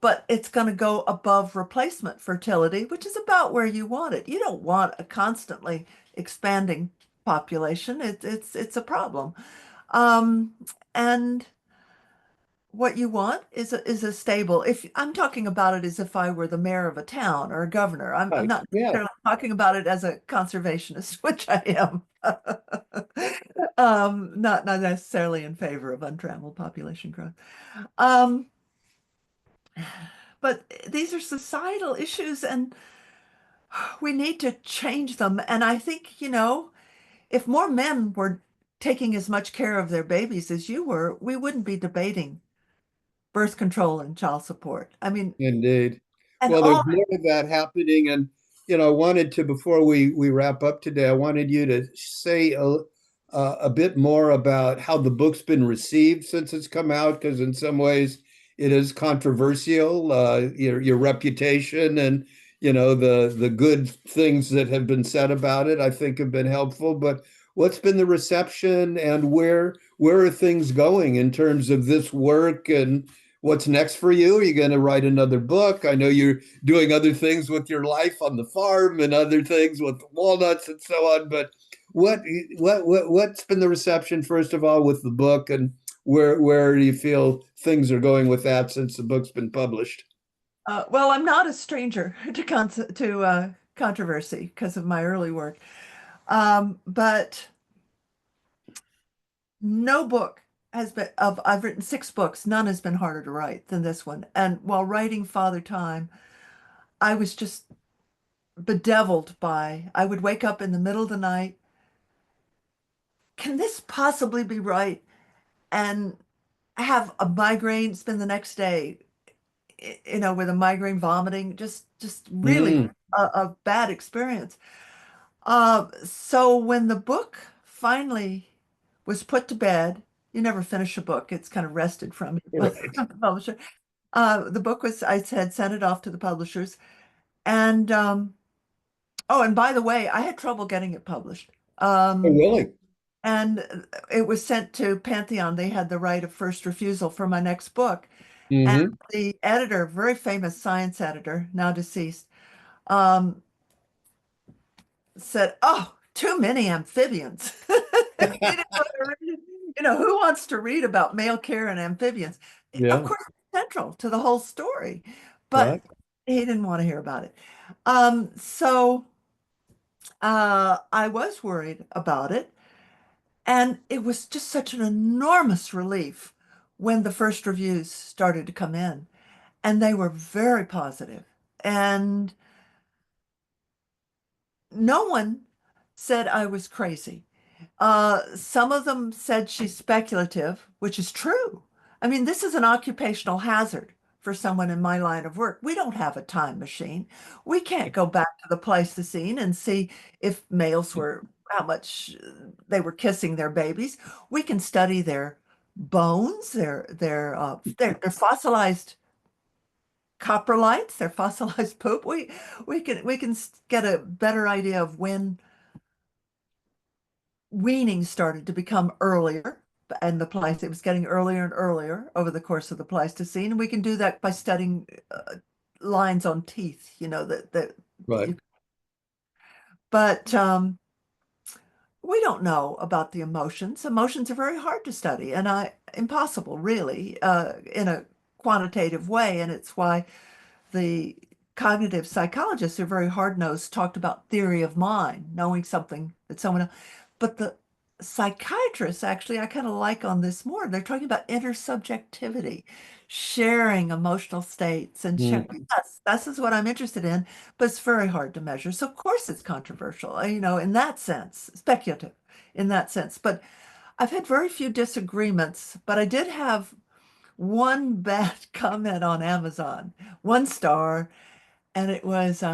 but it's going to go above replacement fertility, which is about where you want it. You don't want a constantly expanding population. It's a problem. Um, and what you want is a stable. If I'm talking about it as if I were the mayor of a town or a governor, I'm Right. not Yeah. necessarily talking about it as a conservationist, which I am. Not necessarily in favor of untrammeled population growth. Um, but these are societal issues, and we need to change them. And I think, if more men were taking as much care of their babies as you were, we wouldn't be debating birth control and child support. I mean, Indeed. and Well, all, there's more of that happening, and I wanted to, before we wrap up today, I wanted you to say a bit more about how the book's been received since it's come out, because in some ways it is controversial. Your reputation and the good things that have been said about it, I think, have been helpful. But what's been the reception, and where are things going in terms of this work, and what's next for you? Are you going to write another book? I know you're doing other things with your life on the farm and other things with walnuts and so on. But what what's been the reception, first of all, with the book, and where do you feel things are going with that since the book's been published? well, I'm not a stranger to controversy because of my early work. But no book has been of I've written 6 books, none has been harder to write than this one. And while writing Father Time, I was just bedeviled by, I would wake up in the middle of the night. Can this possibly be right? And have a migraine, spend the next day, with a migraine vomiting, just really Mm, a bad experience. So when the book finally was put to bed, you never finish a book. It's kind of wrested from you right. from the publisher. The book was, I had sent it off to the publishers. And oh, and by the way, I had trouble getting it published. Oh, Um, really? and it was sent to Pantheon. They had the right of first refusal for my next book. And Hmm. the editor, very famous science editor, now deceased, um, said, "Oh, too many amphibians." He didn't want to read- who wants to read about male care and amphibians? Of Yeah. course, it's central to the whole story, but Right. he didn't want to hear about it. So I was worried about it, and it was just such an enormous relief when the first reviews started to come in, and they were very positive. And no one said I was crazy. Some of them said she's speculative, which is true. I mean, this is an occupational hazard for someone in my line of work. We don't have a time machine. We can't go back to the Pleistocene and see if males were, how much they were kissing their babies. We can study their bones, their fossilized coprolites, their fossilized poop. We can get a better idea of when weaning started to become earlier, and the Pleistocene, it was getting earlier and earlier over the course of the Pleistocene. And we can do that by studying lines on teeth, that Right. you, but we don't know about the emotions. Emotions are very hard to study, and impossible really, in a quantitative way. And it's why the cognitive psychologists who are very hard-nosed talked about theory of mind, knowing something that someone else. But the psychiatrists, actually, I kind of like on this more. They're talking about intersubjectivity, sharing emotional states, and Mm, yes, this is what I'm interested in, but it's very hard to measure. So of course it's controversial, in that sense, speculative in that sense. But I've had very few disagreements, but I did have one bad comment on Amazon, 1 star, and it was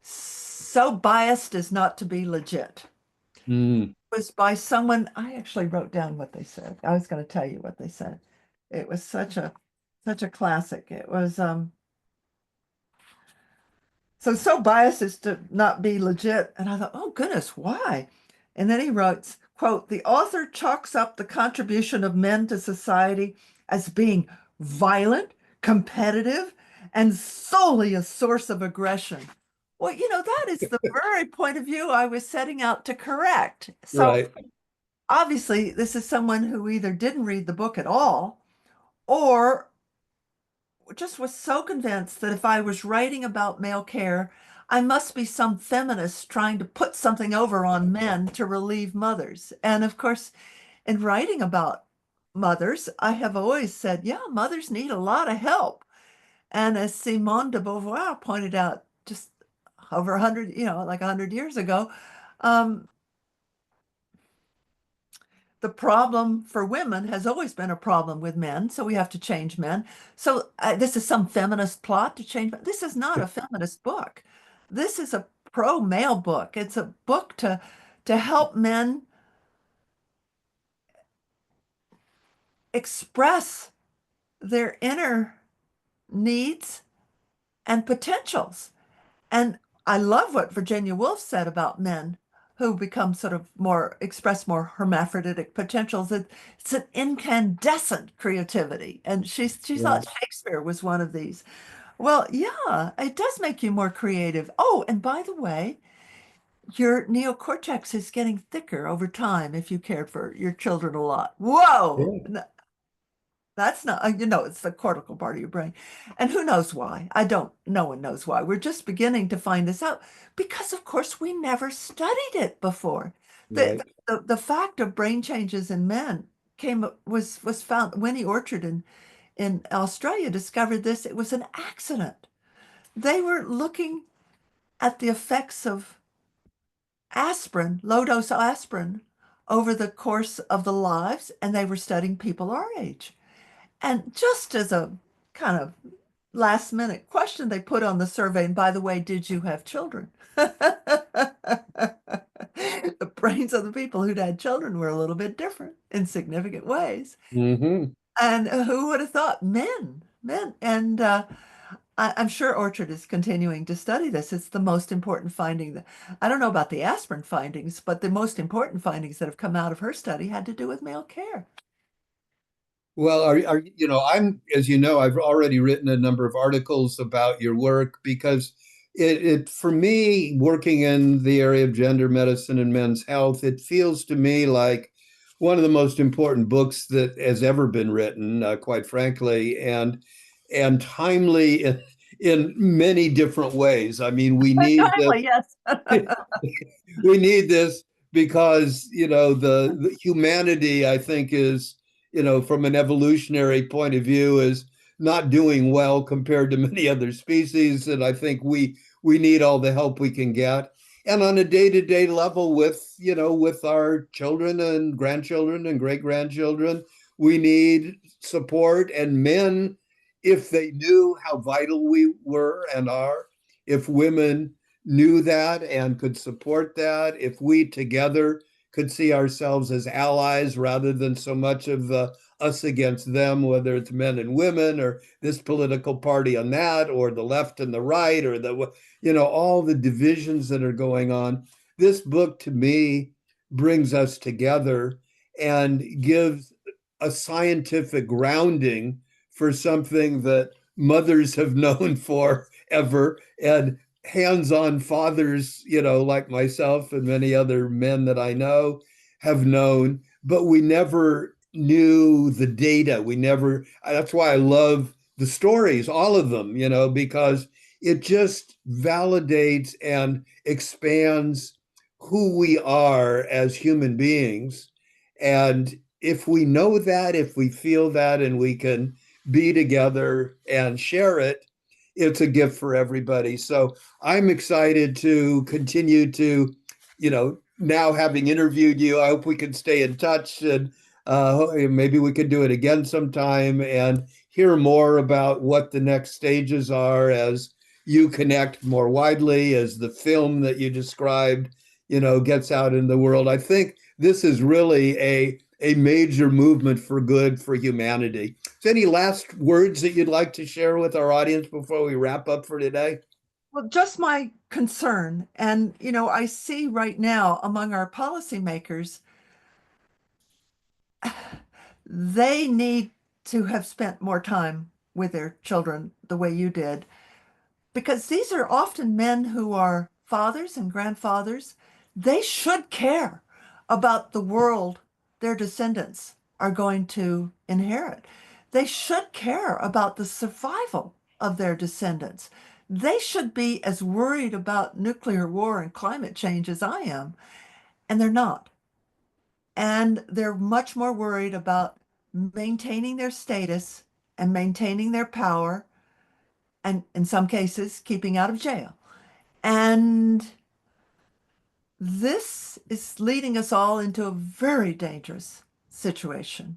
so biased as not to be legit. mm. It was by someone, I actually wrote down what they said. I was going to tell you what they said. It was such a classic. It was so biased as to not be legit. And I thought, oh goodness, why? And then he writes, quote, the author chalks up the contribution of men to society as being violent, competitive, and solely a source of aggression. Well, that is the very point of view I was setting out to correct. So Right. obviously, this is someone who either didn't read the book at all or just was so convinced that if I was writing about male care, I must be some feminist trying to put something over on men to relieve mothers. And of course, in writing about mothers, I have always said, yeah, mothers need a lot of help. And as Simone de Beauvoir pointed out just over 100, like 100 years ago, um, the problem for women has always been a problem with men, so we have to change men. So this is some feminist plot to change. This is not a feminist book. This is a pro-male book. It's a book to help men express their inner needs and potentials. And I love what Virginia Woolf said about men who become sort of more, express more hermaphroditic potentials. It's an incandescent creativity. And she Yeah. thought Shakespeare was one of these. Well, yeah, it does make you more creative. Oh, and by the way, your neocortex is getting thicker over time if you cared for your children a lot. Whoa! Yeah. That's not, it's the cortical part of your brain. And who knows why? No one knows why. We're just beginning to find this out because, of course, we never studied it before. The, Right. the fact of brain changes in men was found. Winnie Orchard in Australia discovered this. It was an accident. They were looking at the effects of aspirin, low dose aspirin, over the course of the lives, and they were studying people our age. And just as a kind of last minute question, they put on the survey, and by the way, did you have children? The brains of the people who'd had children were a little bit different in significant ways. Hmm. And who would have thought? Men. And I'm sure Orchard is continuing to study this. It's the most important finding that I don't know about the aspirin findings, but the most important findings that have come out of her study had to do with male care. Well, I'm, as you know, I've already written a number of articles about your work because for me, working in the area of gender medicine and men's health, it feels to me like one of the most important books that has ever been written, quite frankly, and timely in many different ways. I mean, we need this. Kindly, yes. We need this because the humanity, I think, is from an evolutionary point of view, is not doing well compared to many other species, and I think we need all the help we can get. And on a day-to-day level, with our children and grandchildren and great-grandchildren, we need support. And men, if they knew how vital we were and are, if women knew that and could support that, if we together could see ourselves as allies rather than so much of the us against them, whether it's men and women or this political party on that, or the left and the right, or all the divisions that are going on. This book to me brings us together and gives a scientific grounding for something that mothers have known forever, and hands-on fathers, like myself and many other men that I know have known, but we never knew the data. That's why I love the stories, all of them, because it just validates and expands who we are as human beings. And if we know that, if we feel that, and we can be together and share it, it's a gift for everybody. So I'm excited to continue to, now having interviewed you, I hope we can stay in touch, and maybe we could do it again sometime and hear more about what the next stages are as you connect more widely, as the film that you described, gets out in the world. I think this is really a major movement for good for humanity. So any last words that you'd like to share with our audience before we wrap up for today? Well, just my concern. And, I see right now among our policymakers, they need to have spent more time with their children the way you did, because these are often men who are fathers and grandfathers. They should care about the world their descendants are going to inherit. they should care about the survival of their descendants. They should be as worried about nuclear war and climate change as I am, and they're not. And they're much more worried about maintaining their status and maintaining their power, and in some cases, keeping out of jail. And this is leading us all into a very dangerous situation.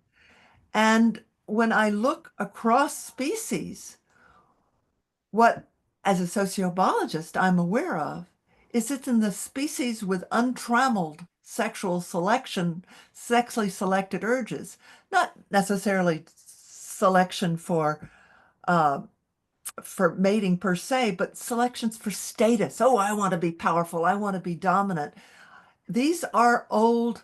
And when I look across species, what, as a sociobiologist, I'm aware of is it's in the species with untrammeled sexual selection, sexually selected urges, not necessarily selection uh, for mating per se, but selections for status. Oh, I want to be powerful. I want to be dominant. These are old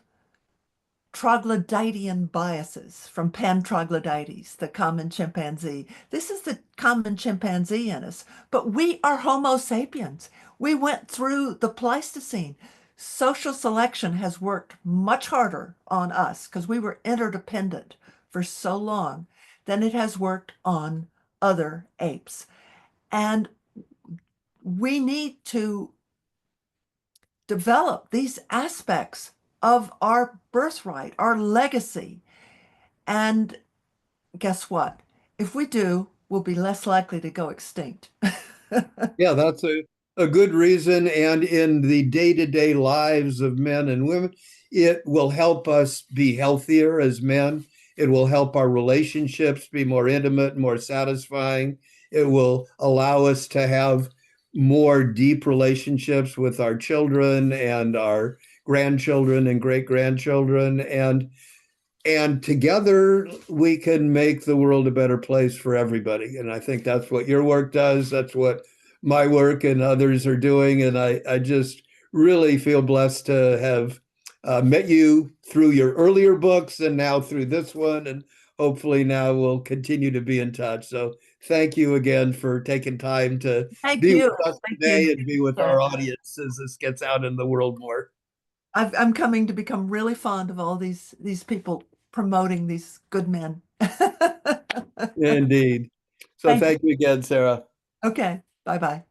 troglodytean biases from pan-troglodytes, the common chimpanzee. This is the common chimpanzee in us, but we are Homo sapiens. We went through the Pleistocene. Social selection has worked much harder on us because we were interdependent for so long than it has worked on other apes. And we need to develop these aspects of our birthright, our legacy. And guess what? If we do, we'll be less likely to go extinct. Yeah, that's a good reason. And in the day-to-day lives of men and women, it will help us be healthier as men. It will help our relationships be more intimate, more satisfying. It will allow us to have more deep relationships with our children and our grandchildren and great-grandchildren. And together we can make the world a better place for everybody. And I think that's what your work does. That's what my work and others are doing. And I just really feel blessed to have met you through your earlier books and now through this one. And hopefully now we'll continue to be in touch. So thank you again for taking time to Thank be you. with us Thank you. today and be with our audience as this gets out in the world more. I'm coming to become really fond of all these people promoting these good men. Indeed. So Thank you. thank you again, Sarah. Okay. Bye bye.